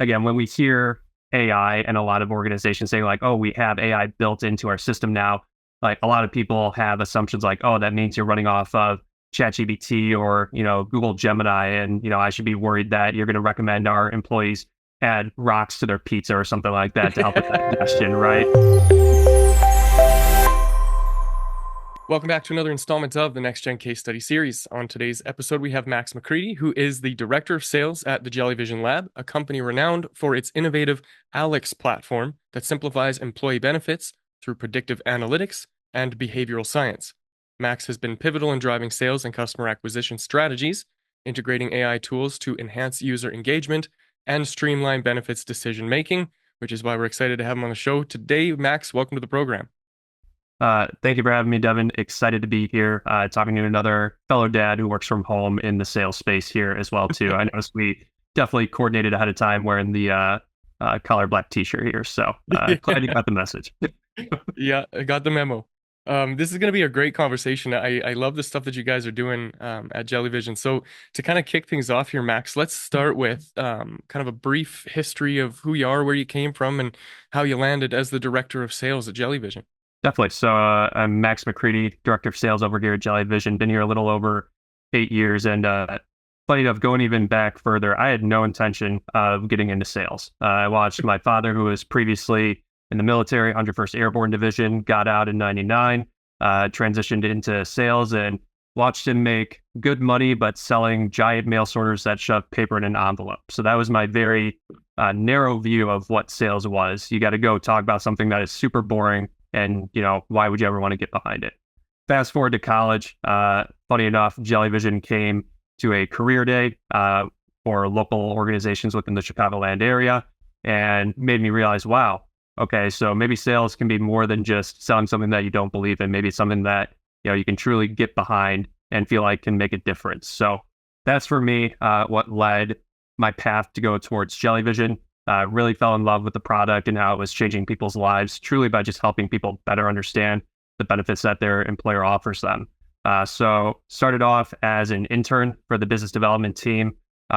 again, when we hear AI and a lot of organizations saying like, oh, we have AI built into our system now, like a lot of people have assumptions like, oh, that means you're running off of ChatGPT or, Google Gemini. And, I should be worried that you're going to recommend our employees add rocks to their pizza or something like that to help with digestion, right? Welcome back to another installment of the Next Gen Case Study Series. On today's episode, we have Max MacCready, who is the Director of Sales at the Jellyvision Lab, a company renowned for its innovative Alex platform that simplifies employee benefits through predictive analytics and behavioral science. Max has been pivotal in driving sales and customer acquisition strategies, integrating AI tools to enhance user engagement and streamline benefits decision-making, which is why we're excited to have him on the show today. Max, welcome to the program. Thank you for having me, Devin. Excited to be here, talking to another fellow dad who works from home in the sales space here as well, too. I noticed we definitely coordinated ahead of time wearing the collar black t-shirt here. So glad you got the message. Yeah, I got the memo. This is going to be a great conversation. I love the stuff that you guys are doing at Jellyvision. So to kind of kick things off here, Max, let's start with kind of a brief history of who you are, where you came from, and how you landed as the Director of Sales at Jellyvision. Definitely. So I'm Max MacCready, Director of Sales over here at Jellyvision. Been here a little over 8 years. And funny enough, going even back further, I had no intention of getting into sales. I watched my father, who was previously in the military, 101st Airborne Division, got out in 99, transitioned into sales and watched him make good money, but selling giant mail sorters that shoved paper in an envelope. So that was my very narrow view of what sales was. You got to go talk about something that is super boring. And, why would you ever want to get behind it? Fast forward to college. Funny enough, Jellyvision came to a career day for local organizations within the Chicagoland area and made me realize, wow, okay, so maybe sales can be more than just selling something that you don't believe in. Maybe it's something that, you can truly get behind and feel like can make a difference. So that's for me what led my path to go towards Jellyvision. Really fell in love with the product and how it was changing people's lives truly by just helping people better understand the benefits that their employer offers them. So started off as an intern for the business development team,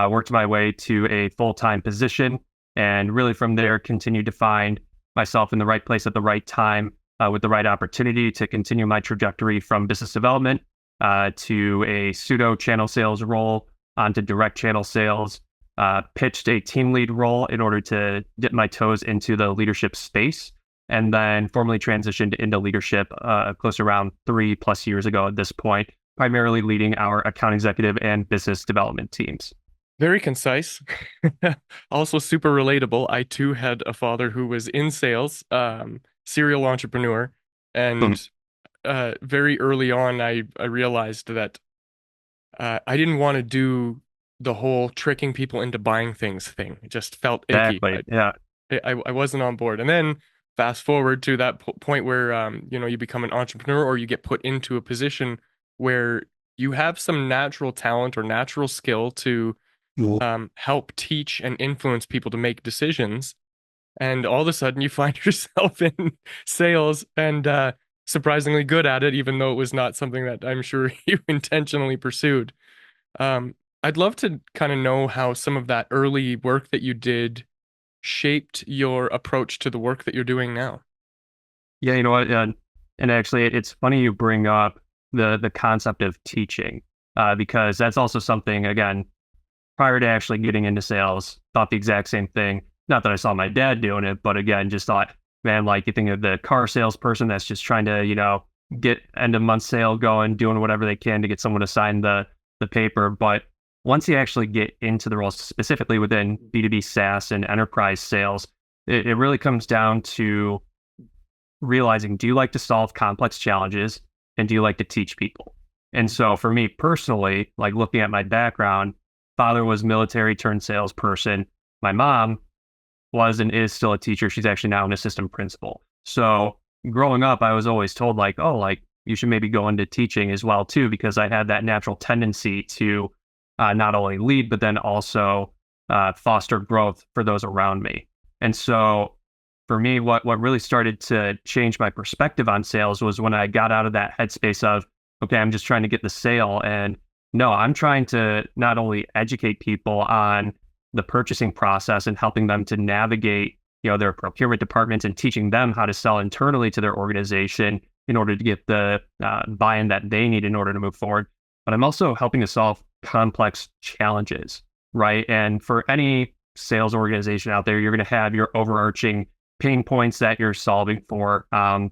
worked my way to a full-time position, and really from there continued to find myself in the right place at the right time with the right opportunity to continue my trajectory from business development to a pseudo channel sales role onto direct channel sales. Pitched a team lead role in order to dip my toes into the leadership space, and then formally transitioned into leadership close around 3+ years ago at this point, primarily leading our account executive and business development teams. Very concise. Also super relatable. I too had a father who was in sales, serial entrepreneur, and very early on I realized that I didn't want to do the whole tricking people into buying things thing. It just felt icky. Exactly. Yeah. I wasn't on board. And then fast forward to that point where you become an entrepreneur or you get put into a position where you have some natural talent or natural skill to help teach and influence people to make decisions. And all of a sudden you find yourself in sales and surprisingly good at it, even though it was not something that I'm sure you intentionally pursued. I'd love to kind of know how some of that early work that you did shaped your approach to the work that you're doing now. Yeah, you know what? And actually, it's funny you bring up the concept of teaching because that's also something, again, prior to actually getting into sales, thought the exact same thing. Not that I saw my dad doing it, but again, just thought, man, like you think of the car salesperson that's just trying to, get end of month sale going, doing whatever they can to get someone to sign the paper. But once you actually get into the role, specifically within B2B SaaS and enterprise sales, it really comes down to realizing, do you like to solve complex challenges and do you like to teach people? And so for me personally, like looking at my background, father was military turned salesperson. My mom was and is still a teacher. She's actually now an assistant principal. So growing up, I was always told like, oh, like you should maybe go into teaching as well too, because I had that natural tendency to not only lead, but then also foster growth for those around me. And so for me, what really started to change my perspective on sales was when I got out of that headspace of, okay, I'm just trying to get the sale. And no, I'm trying to not only educate people on the purchasing process and helping them to navigate, their procurement departments and teaching them how to sell internally to their organization in order to get the buy-in that they need in order to move forward. But I'm also helping to solve complex challenges, right? And for any sales organization out there, you're going to have your overarching pain points that you're solving for,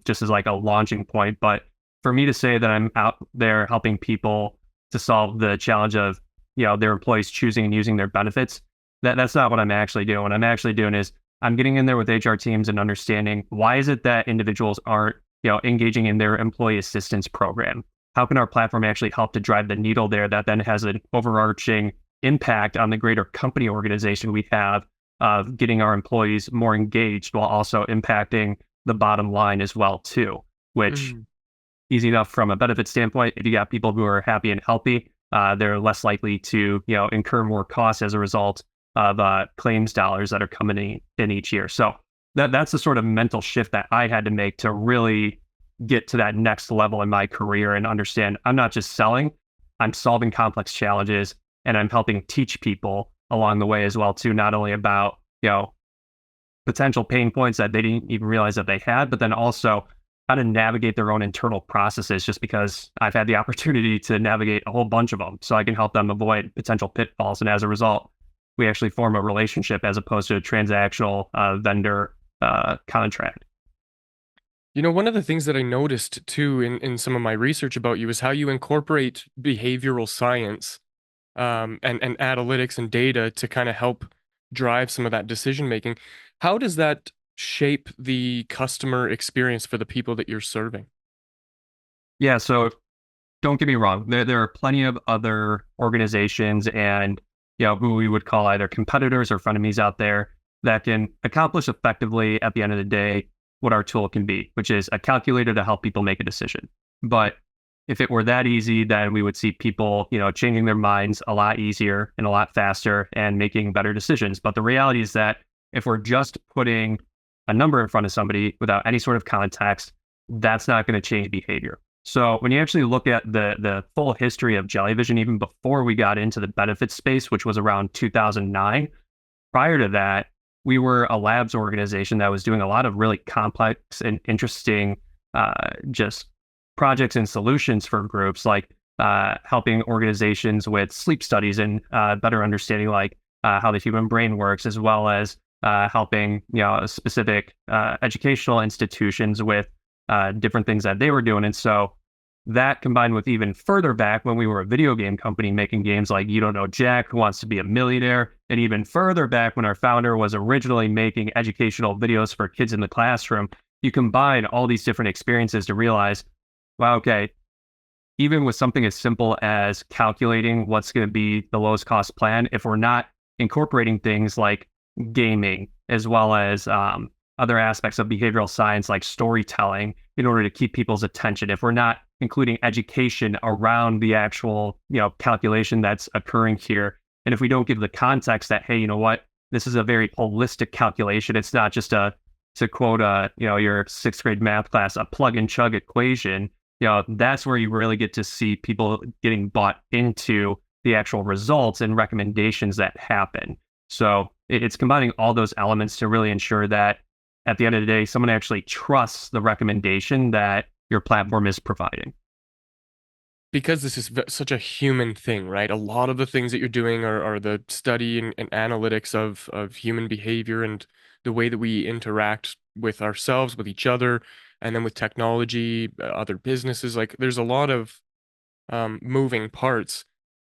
just as like a launching point. But for me to say that I'm out there helping people to solve the challenge of, their employees choosing and using their benefits, that's not what I'm actually doing. What I'm actually doing is I'm getting in there with HR teams and understanding why is it that individuals aren't, engaging in their employee assistance program? How can our platform actually help to drive the needle there that then has an overarching impact on the greater company organization we have of getting our employees more engaged while also impacting the bottom line as well too, which easy enough from a benefit standpoint. If you got people who are happy and healthy, they're less likely to, incur more costs as a result of claims dollars that are coming in each year. So that's the sort of mental shift that I had to make to really get to that next level in my career and understand I'm not just selling, I'm solving complex challenges, and I'm helping teach people along the way as well too, not only about, potential pain points that they didn't even realize that they had, but then also how to navigate their own internal processes, just because I've had the opportunity to navigate a whole bunch of them. So I can help them avoid potential pitfalls. And as a result, we actually form a relationship as opposed to a transactional vendor contract. One of the things that I noticed too in some of my research about you is how you incorporate behavioral science and analytics and data to kind of help drive some of that decision making. How does that shape the customer experience for the people that you're serving? Yeah, so don't get me wrong. There are plenty of other organizations and who we would call either competitors or frenemies out there that can accomplish effectively at the end of the day what our tool can be, which is a calculator to help people make a decision. But if it were that easy, then we would see people, changing their minds a lot easier and a lot faster and making better decisions. But the reality is that if we're just putting a number in front of somebody without any sort of context, that's not going to change behavior. So when you actually look at the full history of Jellyvision, even before we got into the benefits space, which was around 2009, prior to that, we were a labs organization that was doing a lot of really complex and interesting just projects and solutions for groups, like helping organizations with sleep studies and better understanding like how the human brain works, as well as helping specific educational institutions with different things that they were doing. And so that combined with even further back when we were a video game company making games like You Don't Know Jack, Who Wants to Be a Millionaire, and even further back when our founder was originally making educational videos for kids in the classroom, you combine all these different experiences to realize, wow, okay, even with something as simple as calculating what's going to be the lowest cost plan, if we're not incorporating things like gaming, as well as other aspects of behavioral science like storytelling in order to keep people's attention, if we're not including education around the actual, calculation that's occurring here, and if we don't give the context that, hey, you know what, this is a very holistic calculation. It's not just to quote, your sixth grade math class, a plug and chug equation. That's where you really get to see people getting bought into the actual results and recommendations that happen. So it's combining all those elements to really ensure that at the end of the day, someone actually trusts the recommendation that your platform is providing. Because this is such a human thing, right? A lot of the things that you're doing are the study and analytics of human behavior and the way that we interact with ourselves, with each other, and then with technology, other businesses. Like there's a lot of moving parts.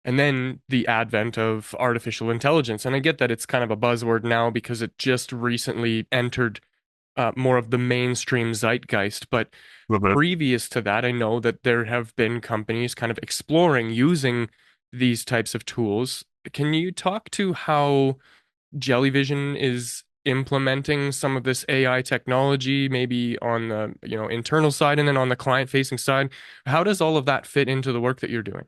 And then the advent of artificial intelligence. And I get that it's kind of a buzzword now because it just recently entered more of the mainstream zeitgeist. But previous to that, I know that there have been companies kind of exploring using these types of tools. Can you talk to how Jellyvision is implementing some of this AI technology, maybe on the internal side and then on the client-facing side? How does all of that fit into the work that you're doing?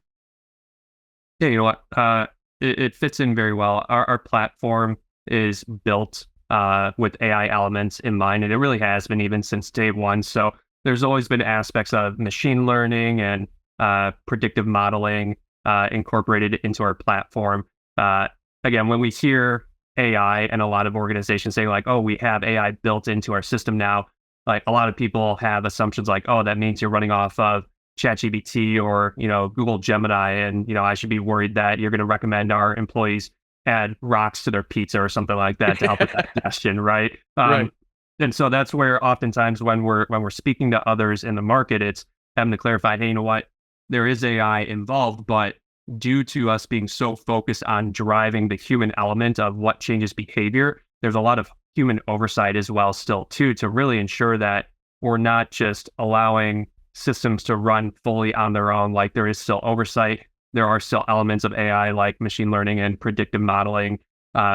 Yeah, you know what? It fits in very well. Our platform is built with AI elements in mind, and it really has been even since day one. So there's always been aspects of machine learning and predictive modeling incorporated into our platform. Again, when we hear AI and a lot of organizations saying like, oh, we have AI built into our system now. Like a lot of people have assumptions like, oh, that means you're running off of ChatGPT or, Google Gemini. And, I should be worried that you're going to recommend our employees add rocks to their pizza or something like that to help with digestion, right? Right. And so that's where oftentimes when we're speaking to others in the market, it's having to clarify, hey, you know what? There is AI involved, but due to us being so focused on driving the human element of what changes behavior, there's a lot of human oversight as well still too, to really ensure that we're not just allowing systems to run fully on their own. Like there is still oversight. There are still elements of AI like machine learning and predictive modeling.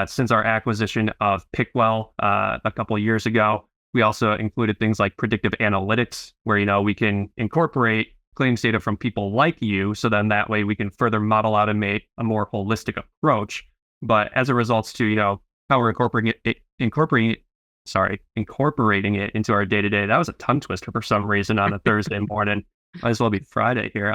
Since our acquisition of Pickwell a couple of years ago, we also included things like predictive analytics, where we can incorporate claims data from people like you, so then that way we can further model automate a more holistic approach. But as it results to how we're incorporating it into our day to day. That was a tongue twister for some reason on a Thursday morning. Might as well be Friday here.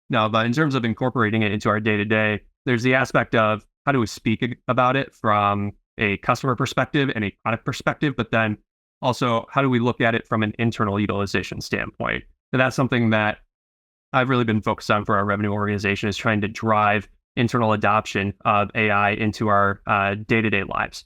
No, but in terms of incorporating it into our day to day, there's the aspect of how do we speak about it from a customer perspective and a product perspective, but then also how do we look at it from an internal utilization standpoint? And that's something that I've really been focused on for our revenue organization, is trying to drive internal adoption of AI into our day-to-day lives.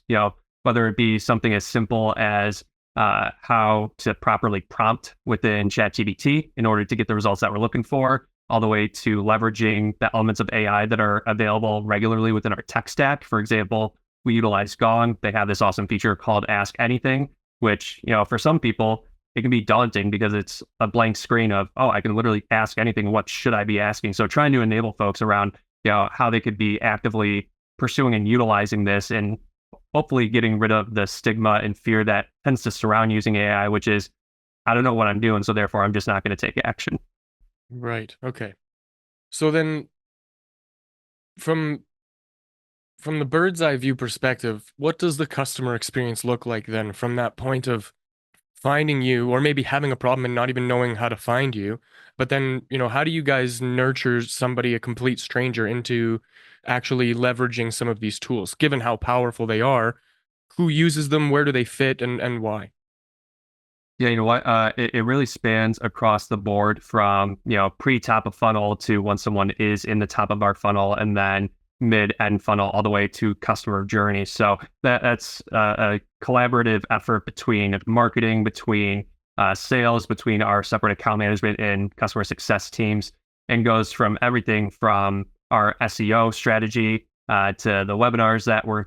Whether it be something as simple as how to properly prompt within ChatGPT in order to get the results that we're looking for, all the way to leveraging the elements of AI that are available regularly within our tech stack. For example, we utilize Gong. They have this awesome feature called Ask Anything, which, for some people, it can be daunting because it's a blank screen of, oh, I can literally ask anything. What should I be asking? So trying to enable folks around, how they could be actively pursuing and utilizing this, and hopefully getting rid of the stigma and fear that tends to surround using AI, which is, I don't know what I'm doing, so therefore I'm just not going to take action. Right. Okay. So then from the bird's eye view perspective, what does the customer experience look like then from that point of finding you, or maybe having a problem and not even knowing how to find you? But then, how do you guys nurture somebody, a complete stranger, into actually leveraging some of these tools, given how powerful they are? Who uses them? Where do they fit, and why? Yeah, you know what? It really spans across the board from, pre-top of funnel to once someone is in the top of our funnel, and then mid-end funnel all the way to customer journey. So that's a collaborative effort between marketing, between sales, between our separate account management and customer success teams, and goes from everything from our SEO strategy to the webinars that we're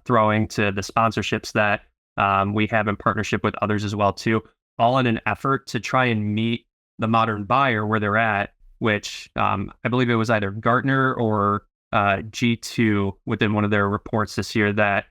throwing, to the sponsorships that we have in partnership with others as well too, all in an effort to try and meet the modern buyer where they're at, which I believe it was either Gartner or G2 within one of their reports this year that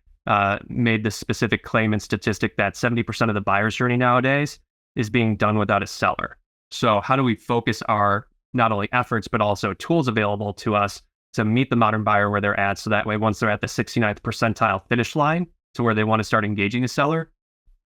made the specific claim and statistic that 70% of the buyer's journey nowadays is being done without a seller. So how do we focus our not only efforts, but also tools available to us to meet the modern buyer where they're at, so that way once they're at the 69th percentile finish line to where they want to start engaging a seller,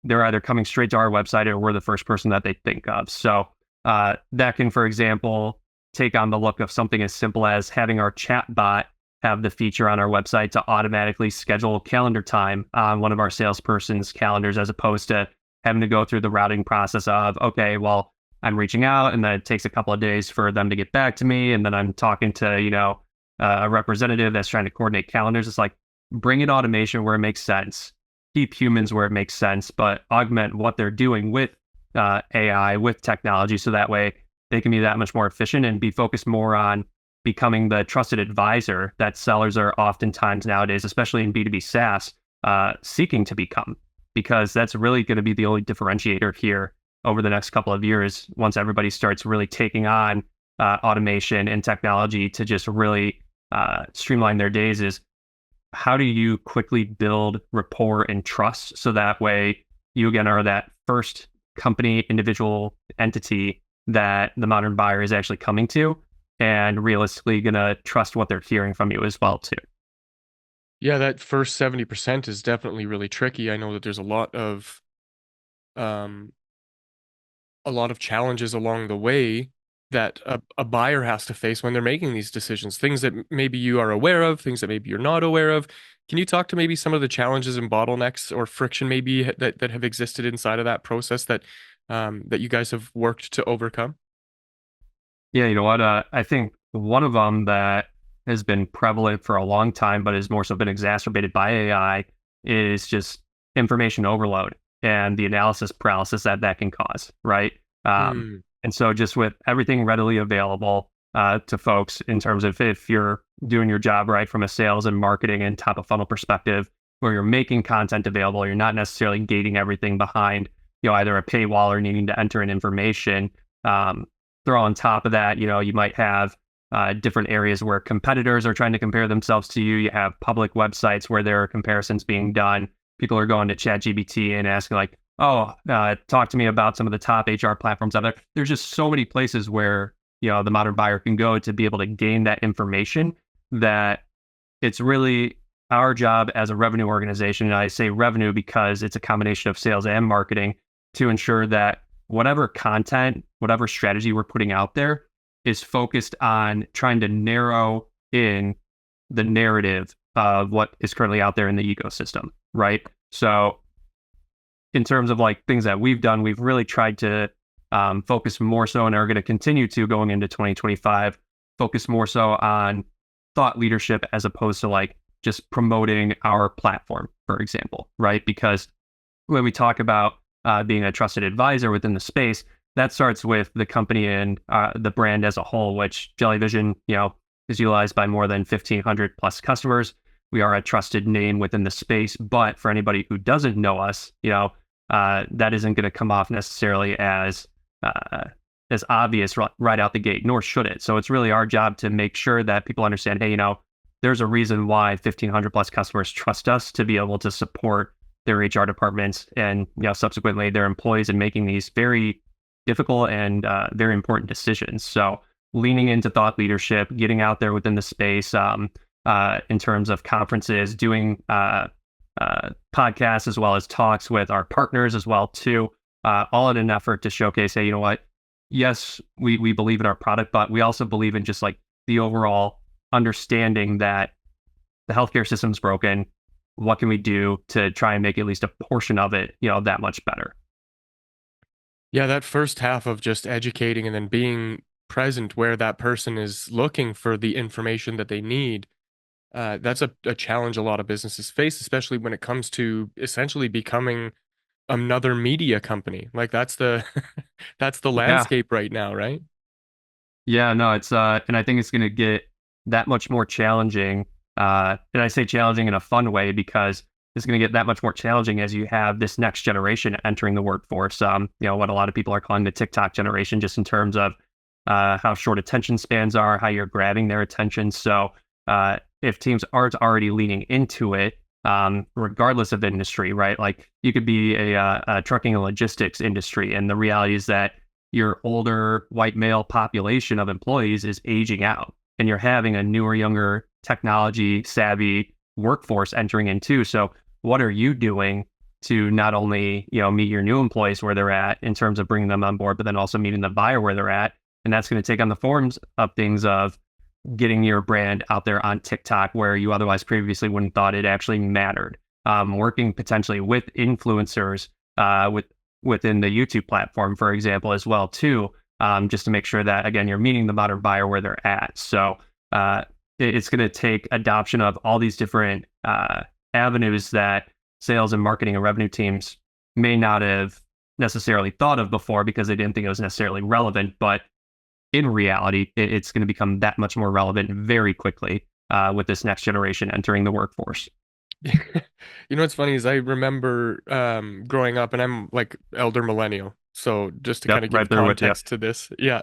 they're either coming straight to our website or we're the first person that they think of. So that can, for example, take on the look of something as simple as having our chat bot have the feature on our website to automatically schedule calendar time on one of our salesperson's calendars, as opposed to having to go through the routing process of, okay, well, I'm reaching out and then it takes a couple of days for them to get back to me. And then I'm talking to, a representative that's trying to coordinate calendars. It's like, bring in automation where it makes sense, keep humans where it makes sense, but augment what they're doing with AI, with technology, so that way they can be that much more efficient and be focused more on becoming the trusted advisor that sellers are oftentimes nowadays, especially in B2B SaaS, seeking to become, because that's really going to be the only differentiator here over the next couple of years, once everybody starts really taking on automation and technology to just really streamline their days, is how do you quickly build rapport and trust, so that way you again are that first company, individual entity that the modern buyer is actually coming to, and realistically going to trust what they're hearing from you as well too. Yeah, that first 70% is definitely really tricky. I know that there's um a lot of challenges along the way. that a buyer has to face when they're making these decisions, things that maybe you are aware of, things that maybe you're not aware of. Can you talk to maybe some of the challenges and bottlenecks or friction maybe that have existed inside of that process that that you guys have worked to overcome? Yeah, you know what? I think one of them that has been prevalent for a long time, but has more so been exacerbated by AI, is just information overload and the analysis paralysis that that can cause, right? Hmm. And so, just with everything readily available to folks in terms of if you're doing your job right from a sales and marketing and top of funnel perspective, where you're making content available, you're not necessarily gating everything behind, either a paywall or needing to enter in information. Um, Throw on top of that, you might have different areas where competitors are trying to compare themselves to you. You have public websites where there are comparisons being done. People are going to ChatGPT and asking like, "Oh, talk to me about some of the top HR platforms out there." There's just so many places where the modern buyer can go to be able to gain that information. That it's really our job as a revenue organization, and I say revenue because it's a combination of sales and marketing, to ensure that whatever content, whatever strategy we're putting out there is focused on trying to narrow in the narrative of what is currently out there in the ecosystem, right? So in terms of like things that we've done, we've really tried to focus more so, and are going to continue to going into 2025, focus more so on thought leadership as opposed to like just promoting our platform, for example, right? Because when we talk about being a trusted advisor within the space, that starts with the company and the brand as a whole, which Jellyvision, is utilized by more than 1,500 plus customers. We are a trusted name within the space, but for anybody who doesn't know us, that isn't going to come off necessarily as obvious right out the gate, nor should it. So it's really our job to make sure that people understand, hey, there's a reason why 1,500 plus customers trust us to be able to support their HR departments and subsequently their employees in making these very difficult and very important decisions. So leaning into thought leadership, getting out there within the space in terms of conferences, doing podcasts as well as talks with our partners as well too, all in an effort to showcase, hey, you know what? Yes, we believe in our product, but we also believe in just like the overall understanding that the healthcare system's broken. What can we do to try and make at least a portion of it, that much better? Yeah, that first half of just educating and then being present where that person is looking for the information that they need, that's a challenge a lot of businesses face, especially when it comes to essentially becoming another media company. Like that's the that's the Yeah, landscape right now, right? yeah, no, it's and I think it's going to get that much more challenging. And I say challenging in a fun way because it's going to get that much more challenging as you have this next generation entering the workforce. What a lot of people are calling the TikTok generation, just in terms of how short attention spans are, how you're grabbing their attention. So if teams aren't already leaning into it, regardless of industry, right? Like you could be a trucking and logistics industry, and the reality is that your older white male population of employees is aging out, and you're having a newer, younger, technology savvy workforce entering in too. So what are you doing to not only meet your new employees where they're at in terms of bringing them on board, but then also meeting the buyer where they're at? And that's going to take on the forms of things of getting your brand out there on TikTok where you otherwise previously wouldn't thought it actually mattered. Working potentially with influencers within the YouTube platform, for example, as well too, just to make sure that again you're meeting the modern buyer where they're at. So it's going to take adoption of all these different avenues that sales and marketing and revenue teams may not have necessarily thought of before because they didn't think it was necessarily relevant. But in reality, it's going to become that much more relevant very quickly with this next generation entering the workforce. You know what's funny is I remember growing up, and I'm like elder millennial. So just to kind Yep, of right give there with you. context to this, yeah,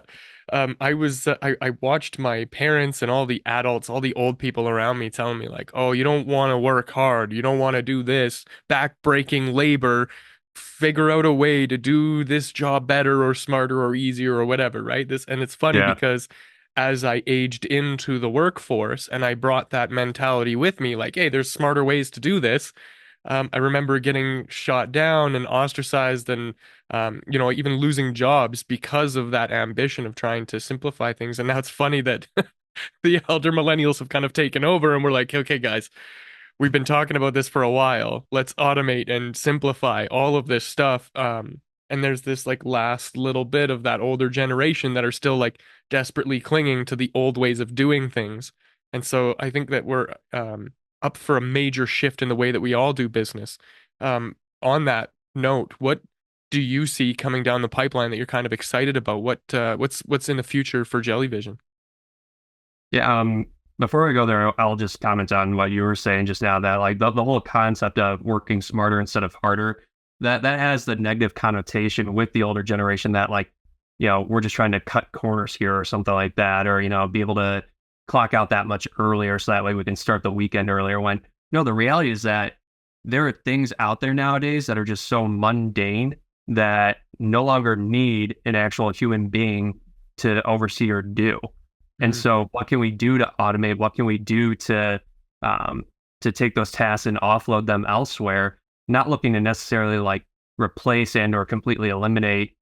I watched my parents and all the adults, all the old people around me telling me like, oh, you don't want to work hard, you don't want to do this back-breaking labor, figure out a way to do this job better or smarter or easier or whatever, right? This and it's funny Yeah, because as I aged into the workforce and I brought that mentality with me, like, hey, there's smarter ways to do this. I remember getting shot down and ostracized and, even losing jobs because of that ambition of trying to simplify things. And now it's funny that the elder millennials have kind of taken over and we're like, okay, guys, we've been talking about this for a while. Let's automate and simplify all of this stuff. And there's this like last little bit of that older generation that are still like desperately clinging to the old ways of doing things. And so I think that we're up for a major shift in the way that we all do business. On that note, what do you see coming down the pipeline that you're kind of excited about? What's in the future for Jellyvision? Yeah. Before we go there, I'll just comment on what you were saying just now, that like the whole concept of working smarter instead of harder, that has the negative connotation with the older generation that like, we're just trying to cut corners here or something like that, or, be able to clock out that much earlier so that way we can start the weekend earlier. When, the reality is that there are things out there nowadays that are just so mundane that no longer need an actual human being to oversee or do. And so what can we do to automate? What can we do to take those tasks and offload them elsewhere? Not looking to necessarily like replace and or completely eliminate,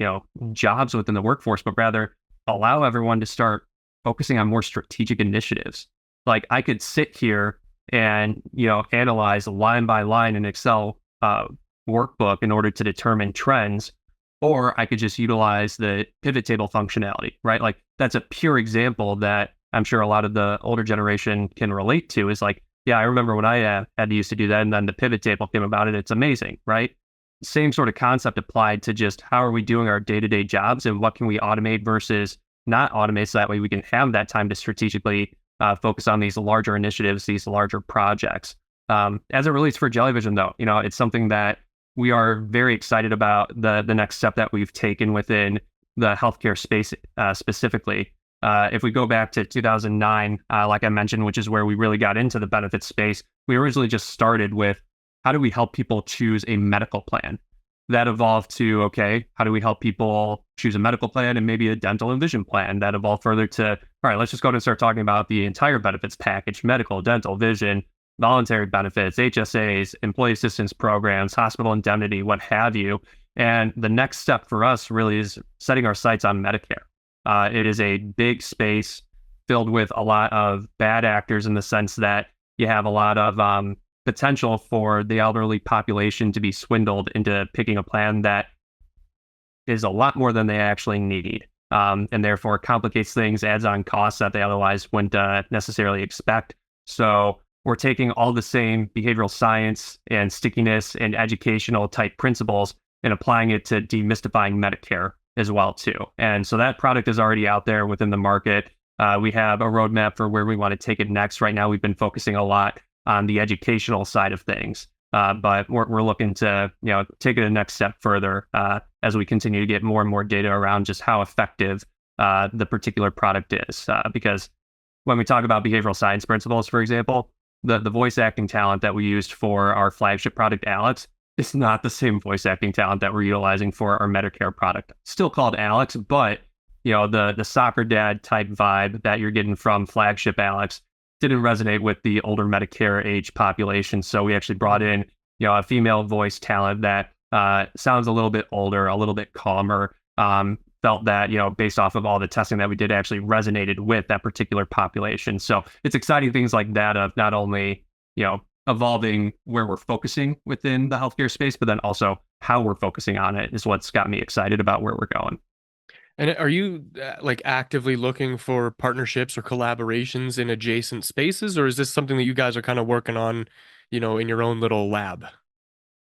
jobs within the workforce, but rather allow everyone to start focusing on more strategic initiatives. Like I could sit here and, analyze line by line in Excel workbook in order to determine trends, or I could just utilize the pivot table functionality, right? Like that's a pure example that I'm sure a lot of the older generation can relate to, is like, yeah, I remember when I had to used to do that, and then the pivot table came about and it's amazing, right? Same sort of concept applied to just how are we doing our day-to-day jobs and what can we automate versus not automate, so that way we can have that time to strategically focus on these larger initiatives, these larger projects. As it relates for Jellyvision though, it's something that we are very excited about the next step that we've taken within the healthcare space specifically. If we go back to 2009, like I mentioned, which is where we really got into the benefits space, we originally just started with how do we help people choose a medical plan? That evolved to, okay, how do we help people choose a medical plan and maybe a dental and vision plan? That evolved further to, all right, let's just go ahead and start talking about the entire benefits package: medical, dental, vision, voluntary benefits, HSAs, employee assistance programs, hospital indemnity, what have you. And the next step for us really is setting our sights on Medicare. It is a big space filled with a lot of bad actors, in the sense that you have a lot of potential for the elderly population to be swindled into picking a plan that is a lot more than they actually need, and therefore complicates things, adds on costs that they otherwise wouldn't necessarily expect. So we're taking all the same behavioral science and stickiness and educational type principles and applying it to demystifying Medicare as well too. And so that product is already out there within the market. We have a roadmap for where we want to take it next. Right now, we've been focusing a lot on the educational side of things, but we're looking to take it a next step further as we continue to get more and more data around just how effective the particular product is. Because when we talk about behavioral science principles, for example, the voice acting talent that we used for our flagship product, Alex, is not the same voice acting talent that we're utilizing for our Medicare product. Still called Alex, but the soccer dad type vibe that you're getting from flagship Alex didn't resonate with the older Medicare age population. So we actually brought in a female voice talent that sounds a little bit older, a little bit calmer. Felt that based off of all the testing that we did, actually resonated with that particular population. So it's exciting things like that of not only evolving where we're focusing within the healthcare space, but then also how we're focusing on it is what's got me excited about where we're going. And are you like actively looking for partnerships or collaborations in adjacent spaces, or is this something that you guys are kind of working on, in your own little lab?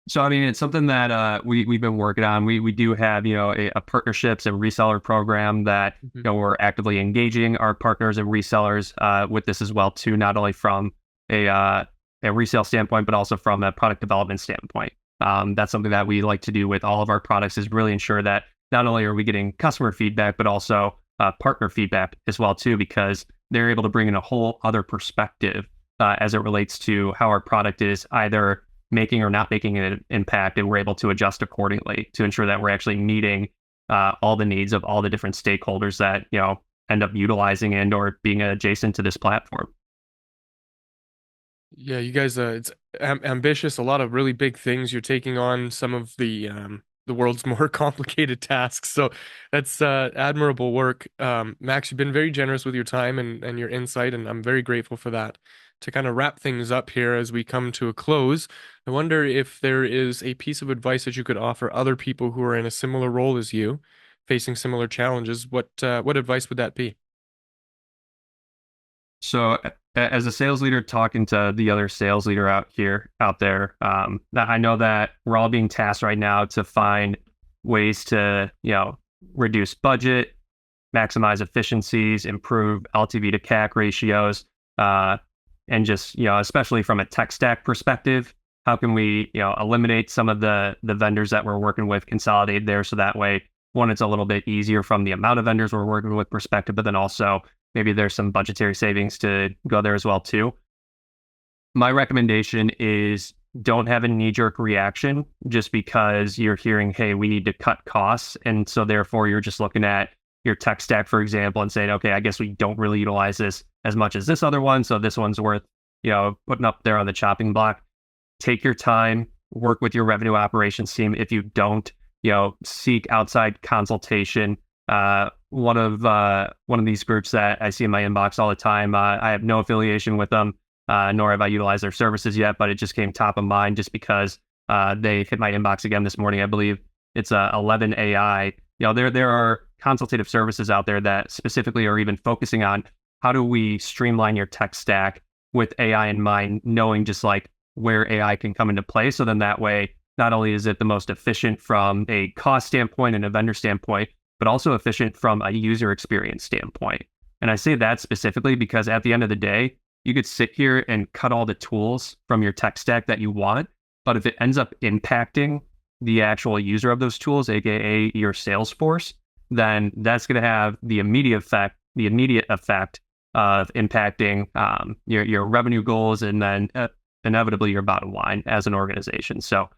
So, I mean, it's something that we've been working on. We do have, a partnerships and reseller program that, we're actively engaging our partners and resellers with this as well, too, not only from a resale standpoint, but also from a product development standpoint. That's something that we like to do with all of our products, is really ensure that not only are we getting customer feedback, but also partner feedback as well, too, because they're able to bring in a whole other perspective as it relates to how our product is either making or not making an impact, and we're able to adjust accordingly to ensure that we're actually meeting all the needs of all the different stakeholders that end up utilizing and or being adjacent to this platform. Yeah, you guys, it's ambitious, a lot of really big things. You're taking on some of the world's more complicated tasks. So that's admirable work. Max, you've been very generous with your time and your insight, and I'm very grateful for that. To kind of wrap things up here as we come to a close, I wonder if there is a piece of advice that you could offer other people who are in a similar role as you, facing similar challenges. What advice would that be? So as a sales leader talking to the other sales leader out there, that I know that we're all being tasked right now to find ways to, reduce budget, maximize efficiencies, improve LTV to CAC ratios, and just, especially from a tech stack perspective, how can we, eliminate some of the vendors that we're working with, consolidate there, so that way, one, it's a little bit easier from the amount of vendors we're working with perspective, but then also maybe there's some budgetary savings to go there as well too. My recommendation is don't have a knee-jerk reaction just because you're hearing, hey, we need to cut costs. And so therefore you're just looking at your tech stack, for example, and saying, okay, I guess we don't really utilize this as much as this other one. So this one's worth, putting up there on the chopping block. Take your time, work with your revenue operations team. If you don't, seek outside consultation. One of these groups that I see in my inbox all the time, I have no affiliation with them, nor have I utilized their services yet, but it just came top of mind just because they hit my inbox again this morning. I believe it's 11 AI. There are consultative services out there that specifically are even focusing on how do we streamline your tech stack with AI in mind, knowing just like where AI can come into play. So then that way, not only is it the most efficient from a cost standpoint and a vendor standpoint, but also efficient from a user experience standpoint. And I say that specifically because at the end of the day, you could sit here and cut all the tools from your tech stack that you want, but if it ends up impacting the actual user of those tools, aka your sales force, then that's going to have the immediate effect of impacting your revenue goals and then inevitably your bottom line as an organization. So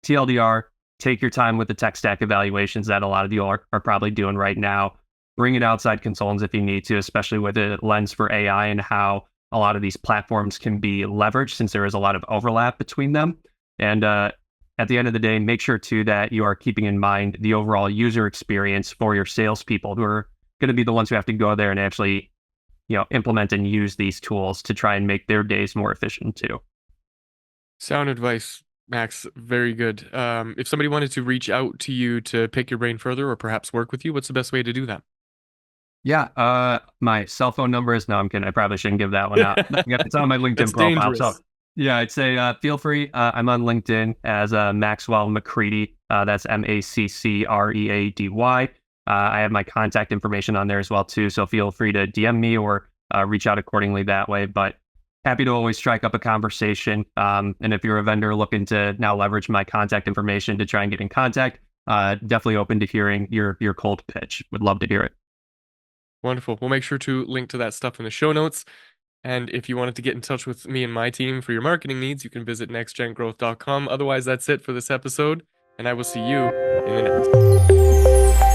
TLDR, take your time with the tech stack evaluations that a lot of you are probably doing right now. Bring in outside consultants if you need to, especially with a lens for AI and how a lot of these platforms can be leveraged since there is a lot of overlap between them. And at the end of the day, make sure too that you are keeping in mind the overall user experience for your salespeople who are going to be the ones who have to go there and actually, implement and use these tools to try and make their days more efficient too. Sound advice, Max. Very good. If somebody wanted to reach out to you to pick your brain further or perhaps work with you, what's the best way to do that? Yeah, my cell phone number is, no, I'm kidding. I probably shouldn't give that one out. It's on my LinkedIn That's profile. dangerous. So yeah, I'd say feel free. I'm on LinkedIn as Maxwell MacCready. That's MACCREADY. I have my contact information on there as well too. So feel free to DM me or reach out accordingly that way. But happy to always strike up a conversation. And if you're a vendor looking to now leverage my contact information to try and get in contact, definitely open to hearing your cold pitch. Would love to hear it. Wonderful. We'll make sure to link to that stuff in the show notes. And if you wanted to get in touch with me and my team for your marketing needs, you can visit nextgengrowth.com. Otherwise, that's it for this episode, and I will see you in the next.